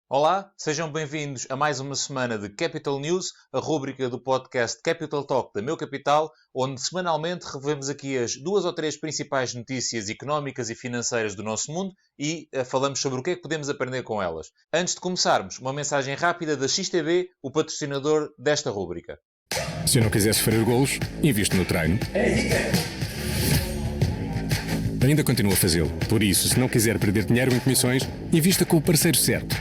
Olá, sejam bem-vindos a mais uma semana de Capital News, a rúbrica do podcast Capital Talk da Meu Capital, onde semanalmente revelamos aqui as duas ou três principais notícias económicas e financeiras do nosso mundo e falamos sobre o que é que podemos aprender com elas. Antes de começarmos, uma mensagem rápida da XTB, o patrocinador desta rúbrica. Se não quiser sofrer golos, investe no treino. Ainda continua a fazê-lo. Por isso, se não quiser perder dinheiro em comissões, invista com o parceiro certo.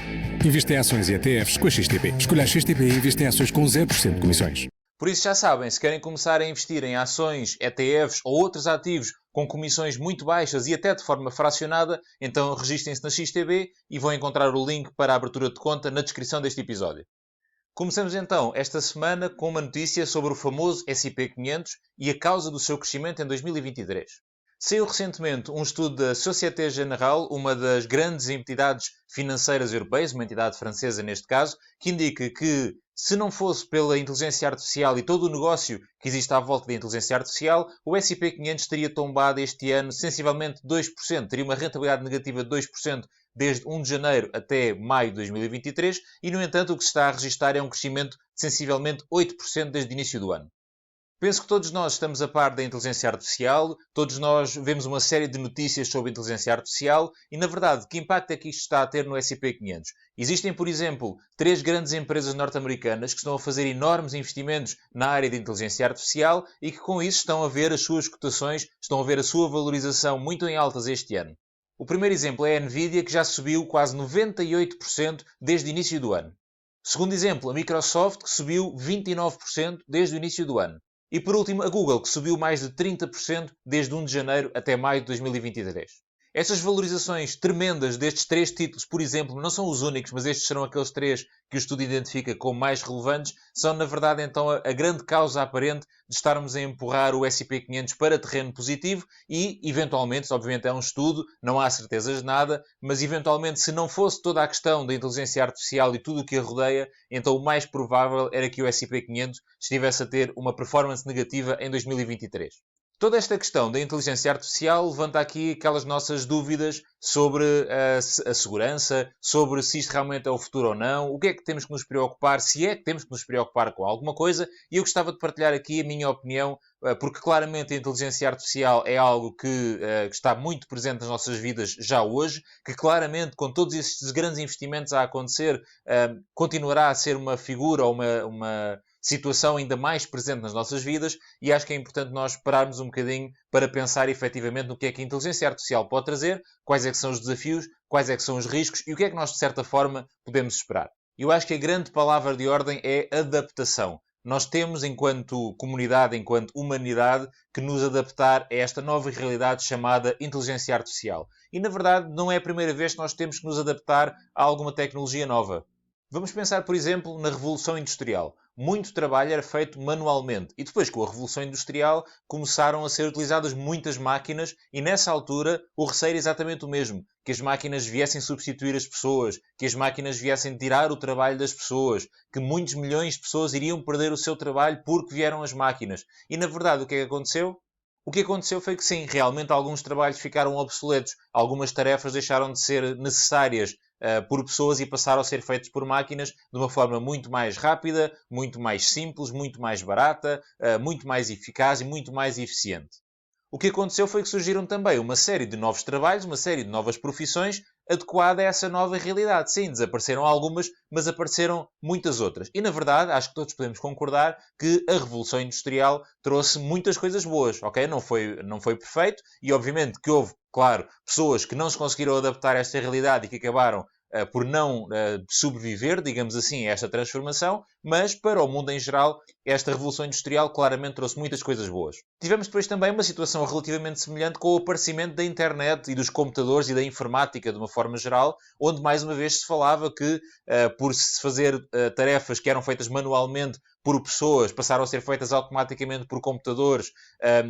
Invista em ações e ETFs com a XTB. Escolha a XTB e invista em ações com 0% de comissões. Por isso já sabem, se querem começar a investir em ações, ETFs ou outros ativos com comissões muito baixas e até de forma fracionada, então registrem-se na XTB e vão encontrar o link para a abertura de conta na descrição deste episódio. Começamos então esta semana com uma notícia sobre o famoso S&P 500 e a causa do seu crescimento em 2023. Saiu recentemente um estudo da Société Générale, uma das grandes entidades financeiras europeias, uma entidade francesa neste caso, que indica que se não fosse pela inteligência artificial e todo o negócio que existe à volta da inteligência artificial, o S&P 500 teria tombado este ano sensivelmente 2%, teria uma rentabilidade negativa de 2% desde 1 de janeiro até maio de 2023 e, no entanto, o que se está a registrar é um crescimento de sensivelmente 8% desde o início do ano. Penso que todos nós estamos a par da inteligência artificial, todos nós vemos uma série de notícias sobre inteligência artificial e, na verdade, que impacto é que isto está a ter no S&P 500? Existem, por exemplo, 3 grandes empresas norte-americanas que estão a fazer enormes investimentos na área de inteligência artificial e que, com isso, estão a ver as suas cotações, estão a ver a sua valorização muito em altas este ano. O primeiro exemplo é a Nvidia, que já subiu quase 98% desde o início do ano. Segundo exemplo, a Microsoft, que subiu 29% desde o início do ano. E por último, a Google, que subiu mais de 30% desde 1 de janeiro até maio de 2023. Estas valorizações tremendas destes 3 títulos, por exemplo, não são os únicos, mas estes serão aqueles 3 que o estudo identifica como mais relevantes, são na verdade então a grande causa aparente de estarmos a empurrar o S&P 500 para terreno positivo e, eventualmente, obviamente é um estudo, não há certezas de nada, mas eventualmente se não fosse toda a questão da inteligência artificial e tudo o que a rodeia, então o mais provável era que o S&P 500 estivesse a ter uma performance negativa em 2023. Toda esta questão da inteligência artificial levanta aqui aquelas nossas dúvidas sobre a segurança, sobre se isto realmente é o futuro ou não, o que é que temos que nos preocupar, se é que temos que nos preocupar com alguma coisa, e eu gostava de partilhar aqui a minha opinião, porque claramente a inteligência artificial é algo que está muito presente nas nossas vidas já hoje, que claramente com todos estes grandes investimentos a acontecer, continuará a ser uma figura ou uma situação ainda mais presente nas nossas vidas e acho que é importante nós pararmos um bocadinho para pensar efetivamente no que é que a inteligência artificial pode trazer, quais é que são os desafios, quais é que são os riscos e o que é que nós, de certa forma, podemos esperar. Eu acho que a grande palavra de ordem é adaptação. Nós temos, enquanto comunidade, enquanto humanidade, que nos adaptar a esta nova realidade chamada inteligência artificial. E, na verdade, não é a primeira vez que nós temos que nos adaptar a alguma tecnologia nova. Vamos pensar, por exemplo, na Revolução Industrial. Muito trabalho era feito manualmente. E depois, com a Revolução Industrial, começaram a ser utilizadas muitas máquinas e, nessa altura, o receio era exatamente o mesmo. Que as máquinas viessem substituir as pessoas, que as máquinas viessem tirar o trabalho das pessoas, que muitos milhões de pessoas iriam perder o seu trabalho porque vieram as máquinas. E, na verdade, o que é que aconteceu? O que aconteceu foi que, sim, realmente alguns trabalhos ficaram obsoletos. Algumas tarefas deixaram de ser necessárias por pessoas e passaram a ser feitos por máquinas de uma forma muito mais rápida, muito mais simples, muito mais barata, muito mais eficaz e muito mais eficiente. O que aconteceu foi que surgiram também uma série de novos trabalhos, uma série de novas profissões adequada a essa nova realidade. Sim, desapareceram algumas, mas apareceram muitas outras. E, na verdade, acho que todos podemos concordar que a Revolução Industrial trouxe muitas coisas boas, ok? Não foi perfeito e, obviamente, que houve, claro, pessoas que não se conseguiram adaptar a esta realidade e que acabaram por não sobreviver, digamos assim, a esta transformação, mas para o mundo em geral, esta Revolução Industrial claramente trouxe muitas coisas boas. Tivemos depois também uma situação relativamente semelhante com o aparecimento da internet e dos computadores e da informática de uma forma geral, onde mais uma vez se falava que por se fazer tarefas que eram feitas manualmente por pessoas, passaram a ser feitas automaticamente por computadores,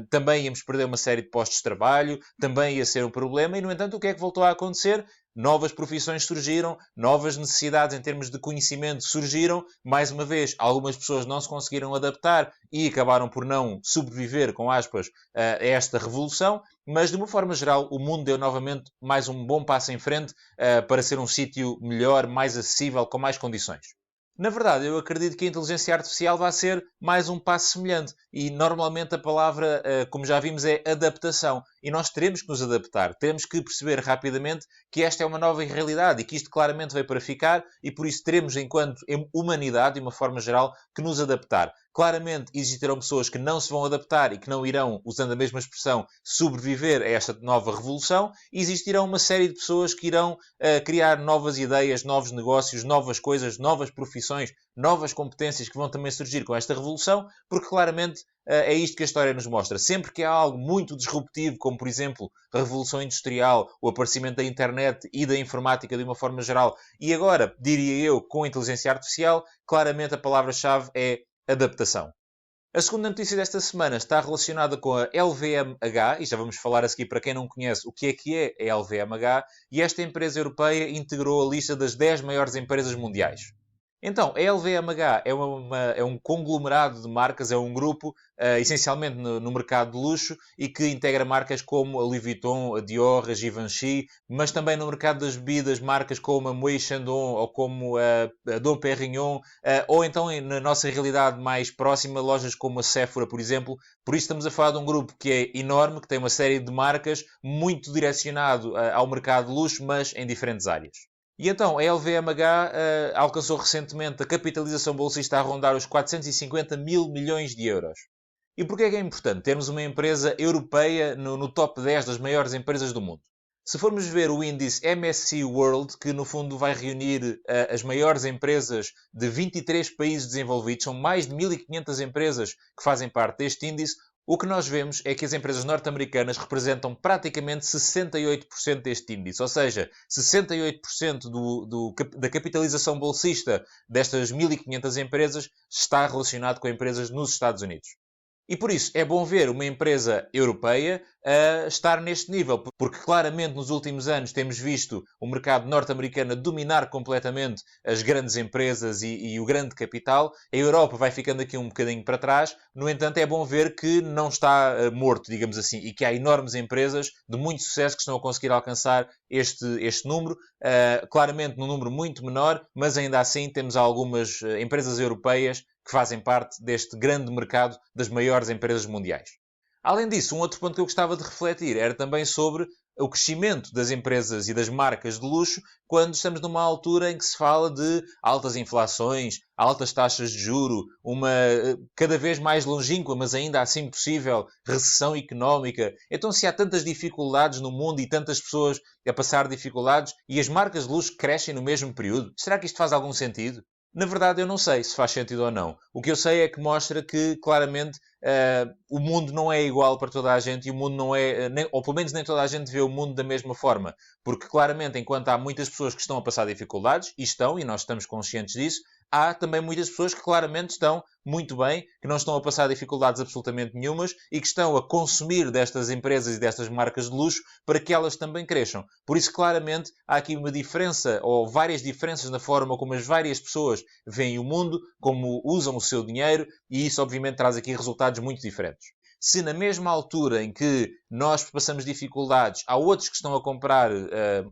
também íamos perder uma série de postos de trabalho, também ia ser um problema, e no entanto o que é que voltou a acontecer? novas profissões surgiram, novas necessidades em termos de conhecimento surgiram. Mais uma vez, algumas pessoas não se conseguiram adaptar e acabaram por não sobreviver, com aspas, a esta revolução. Mas, de uma forma geral, o mundo deu novamente mais um bom passo em frente para ser um sítio melhor, mais acessível, com mais condições. Na verdade, eu acredito que a inteligência artificial vai ser mais um passo semelhante. E, normalmente, a palavra, como já vimos, é adaptação. E nós teremos que nos adaptar. Temos que perceber rapidamente que esta é uma nova realidade e que isto claramente veio para ficar e, por isso, teremos, enquanto humanidade, de uma forma geral, que nos adaptar. Claramente, existirão pessoas que não se vão adaptar e que não irão, usando a mesma expressão, sobreviver a esta nova revolução. E existirão uma série de pessoas que irão criar novas ideias, novos negócios, novas coisas, novas profissões, novas competências que vão também surgir com esta revolução, porque claramente é isto que a história nos mostra. Sempre que há algo muito disruptivo, como por exemplo a Revolução Industrial, o aparecimento da internet e da informática de uma forma geral, e agora, diria eu, com a inteligência artificial, claramente a palavra-chave é adaptação. A segunda notícia desta semana está relacionada com a LVMH, e já vamos falar a seguir para quem não conhece o que é a LVMH, e esta empresa europeia integrou a lista das 10 maiores empresas mundiais. Então, a LVMH é um conglomerado de marcas, é um grupo, essencialmente no mercado de luxo, e que integra marcas como a Louis Vuitton, a Dior, a Givenchy, mas também no mercado das bebidas, marcas como a Moët Chandon ou como a Dom Pérignon, ou então, na nossa realidade mais próxima, lojas como a Sephora, por exemplo. Por isso estamos a falar de um grupo que é enorme, que tem uma série de marcas, muito direcionado ao mercado de luxo, mas em diferentes áreas. E então, a LVMH alcançou recentemente a capitalização bolsista a rondar os 450 mil milhões de euros. E porquê é que é importante termos uma empresa europeia no top 10 das maiores empresas do mundo? Se formos ver o índice MSCI World, que no fundo vai reunir as maiores empresas de 23 países desenvolvidos, são mais de 1.500 empresas que fazem parte deste índice, o que nós vemos é que as empresas norte-americanas representam praticamente 68% deste índice. Ou seja, 68% da capitalização bolsista destas 1.500 empresas está relacionado com empresas nos Estados Unidos. E por isso é bom ver uma empresa europeia a estar neste nível, porque claramente nos últimos anos temos visto o mercado norte-americano dominar completamente as grandes empresas e o grande capital. A Europa vai ficando aqui um bocadinho para trás. No entanto, é bom ver que não está morto, digamos assim, e que há enormes empresas de muito sucesso que estão a conseguir alcançar este número. Claramente num número muito menor, mas ainda assim temos algumas empresas europeias que fazem parte deste grande mercado das maiores empresas mundiais. Além disso, um outro ponto que eu gostava de refletir era também sobre o crescimento das empresas e das marcas de luxo quando estamos numa altura em que se fala de altas inflações, altas taxas de juro, uma cada vez mais longínqua, mas ainda assim possível, recessão económica. Então, se há tantas dificuldades no mundo e tantas pessoas a passar dificuldades e as marcas de luxo crescem no mesmo período, será que isto faz algum sentido? Na verdade, eu não sei se faz sentido ou não. O que eu sei é que mostra que, claramente, o mundo não é igual para toda a gente e o mundo não é... ou pelo menos nem toda a gente vê o mundo da mesma forma. Porque, claramente, enquanto há muitas pessoas que estão a passar dificuldades, e nós estamos conscientes disso, há também muitas pessoas que claramente estão muito bem, que não estão a passar dificuldades absolutamente nenhumas e que estão a consumir destas empresas e destas marcas de luxo para que elas também cresçam. Por isso, claramente, há aqui uma diferença, ou várias diferenças na forma como as várias pessoas veem o mundo, como usam o seu dinheiro, e isso, obviamente, traz aqui resultados muito diferentes. Se na mesma altura em que nós passamos dificuldades, há outros que estão a comprar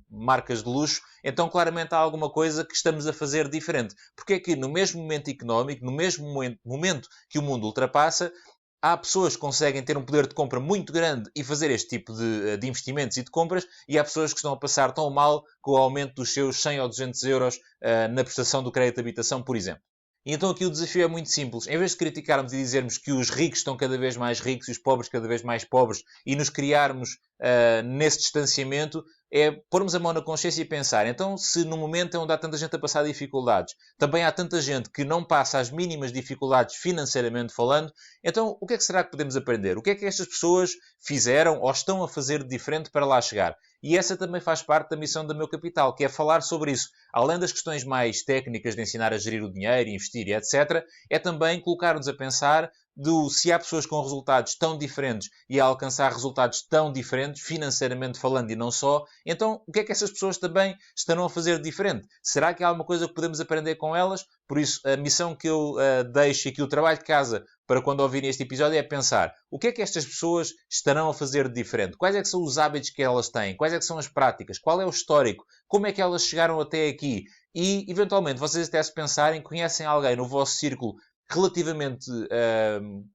marcas de luxo, então claramente há alguma coisa que estamos a fazer diferente. Porque é que no mesmo momento económico, no mesmo momento que o mundo ultrapassa, há pessoas que conseguem ter um poder de compra muito grande e fazer este tipo de investimentos e de compras, e há pessoas que estão a passar tão mal com o aumento dos seus 100 ou 200 euros na prestação do crédito de habitação, por exemplo. E então aqui o desafio é muito simples. Em vez de criticarmos e dizermos que os ricos estão cada vez mais ricos e os pobres cada vez mais pobres e nos criarmos nesse distanciamento, é pormos a mão na consciência e pensar, então se no momento onde há tanta gente a passar dificuldades, também há tanta gente que não passa as mínimas dificuldades financeiramente falando, então o que é que será que podemos aprender? O que é que estas pessoas fizeram ou estão a fazer de diferente para lá chegar? E essa também faz parte da missão do Meu Capital, que é falar sobre isso. Além das questões mais técnicas de ensinar a gerir o dinheiro, investir e etc., é também colocar-nos a pensar se há pessoas com resultados tão diferentes e a alcançar resultados tão diferentes, financeiramente falando e não só, então o que é que essas pessoas também estarão a fazer de diferente? Será que há alguma coisa que podemos aprender com elas? Por isso, a missão que eu deixo aqui, o trabalho de casa para quando ouvirem este episódio é pensar o que é que estas pessoas estarão a fazer de diferente? Quais é que são os hábitos que elas têm? Quais é que são as práticas? Qual é o histórico? Como é que elas chegaram até aqui? E, eventualmente, vocês até se pensarem, conhecem alguém no vosso círculo relativamente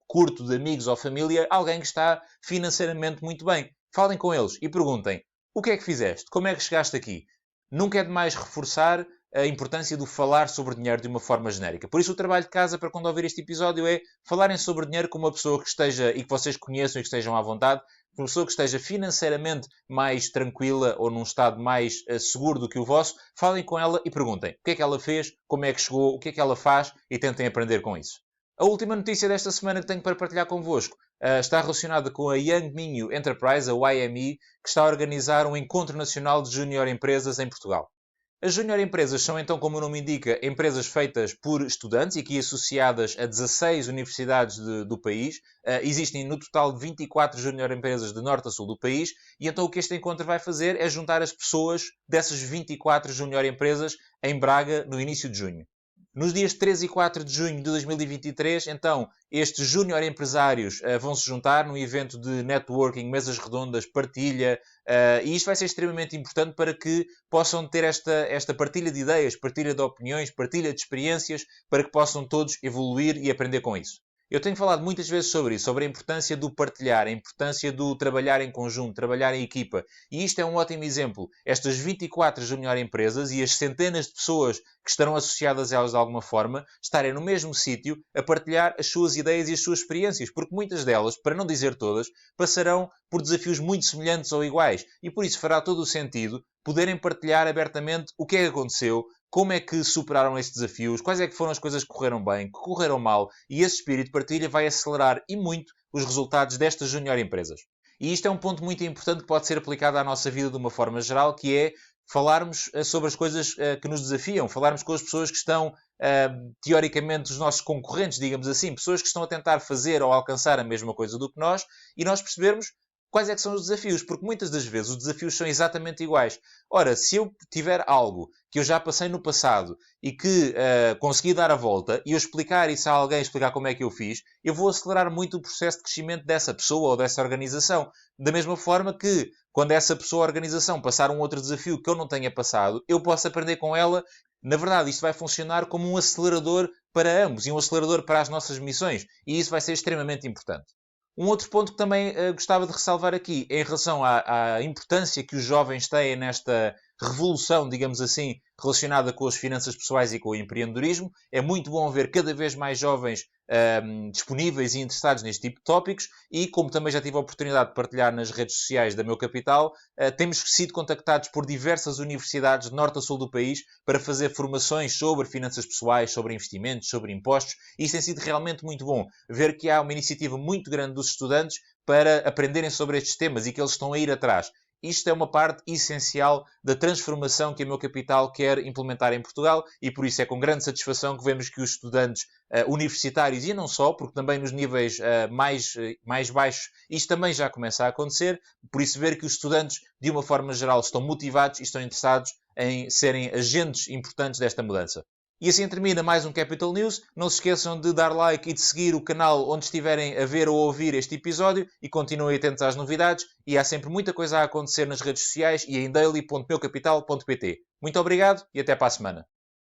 curto de amigos ou família, alguém que está financeiramente muito bem. Falem com eles e perguntem: o que é que fizeste? Como é que chegaste aqui? Nunca é demais reforçar a importância do falar sobre dinheiro de uma forma genérica. Por isso, o trabalho de casa para quando ouvir este episódio é falarem sobre dinheiro com uma pessoa que esteja, e que vocês conheçam e que estejam à vontade, uma pessoa que esteja financeiramente mais tranquila ou num estado mais seguro do que o vosso. Falem com ela e perguntem o que é que ela fez, como é que chegou, o que é que ela faz e tentem aprender com isso. A última notícia desta semana que tenho para partilhar convosco está relacionada com a Young Minho Enterprise, a YME, que está a organizar um encontro nacional de júnior empresas em Portugal. As júnior empresas são, então, como o nome indica, empresas feitas por estudantes e aqui associadas a 16 universidades do país. Existem no total 24 júnior empresas de norte a sul do país e então o que este encontro vai fazer é juntar as pessoas dessas 24 júnior empresas em Braga no início de junho. Nos dias 3 e 4 de junho de 2023, então, estes júnior empresários vão se juntar num evento de networking, mesas redondas, partilha, e isto vai ser extremamente importante para que possam ter esta partilha de ideias, partilha de opiniões, partilha de experiências, para que possam todos evoluir e aprender com isso. Eu tenho falado muitas vezes sobre isso, sobre a importância do partilhar, a importância do trabalhar em conjunto, trabalhar em equipa. E isto é um ótimo exemplo. Estas 24 junior empresas e as centenas de pessoas que estarão associadas a elas de alguma forma, estarem no mesmo sítio a partilhar as suas ideias e as suas experiências. Porque muitas delas, para não dizer todas, passarão por desafios muito semelhantes ou iguais. E por isso fará todo o sentido poderem partilhar abertamente o que é que aconteceu, como é que superaram estes desafios, quais é que foram as coisas que correram bem, que correram mal, e esse espírito de partilha vai acelerar e muito os resultados destas junior empresas. E isto é um ponto muito importante que pode ser aplicado à nossa vida de uma forma geral, que é falarmos sobre as coisas que nos desafiam, falarmos com as pessoas que estão, teoricamente, os nossos concorrentes, digamos assim, pessoas que estão a tentar fazer ou alcançar a mesma coisa do que nós, e nós percebermos quais é que são os desafios, porque muitas das vezes os desafios são exatamente iguais. Ora, se eu tiver algo que eu já passei no passado e que consegui dar a volta e eu explicar isso a alguém, explicar como é que eu fiz, eu vou acelerar muito o processo de crescimento dessa pessoa ou dessa organização. Da mesma forma que, quando essa pessoa ou organização passar um outro desafio que eu não tenha passado, eu posso aprender com ela. Na verdade, isto vai funcionar como um acelerador para ambos e um acelerador para as nossas missões. E isso vai ser extremamente importante. Um outro ponto que também gostava de ressalvar aqui, em relação à importância que os jovens têm nesta revolução, digamos assim, relacionada com as finanças pessoais e com o empreendedorismo. É muito bom ver cada vez mais jovens disponíveis e interessados neste tipo de tópicos e, como também já tive a oportunidade de partilhar nas redes sociais da Meu Capital, temos sido contactados por diversas universidades de norte a sul do país para fazer formações sobre finanças pessoais, sobre investimentos, sobre impostos. E isso tem sido realmente muito bom. Ver que há uma iniciativa muito grande dos estudantes para aprenderem sobre estes temas e que eles estão a ir atrás. Isto é uma parte essencial da transformação que a Meu Capital quer implementar em Portugal e por isso é com grande satisfação que vemos que os estudantes universitários, e não só, porque também nos níveis mais baixos isto também já começa a acontecer, por isso ver que os estudantes, de uma forma geral, estão motivados e estão interessados em serem agentes importantes desta mudança. E assim termina mais um Capital News. Não se esqueçam de dar like e de seguir o canal onde estiverem a ver ou a ouvir este episódio e continuem atentos às novidades. E há sempre muita coisa a acontecer nas redes sociais e em daily.meucapital.pt. Muito obrigado e até para a semana.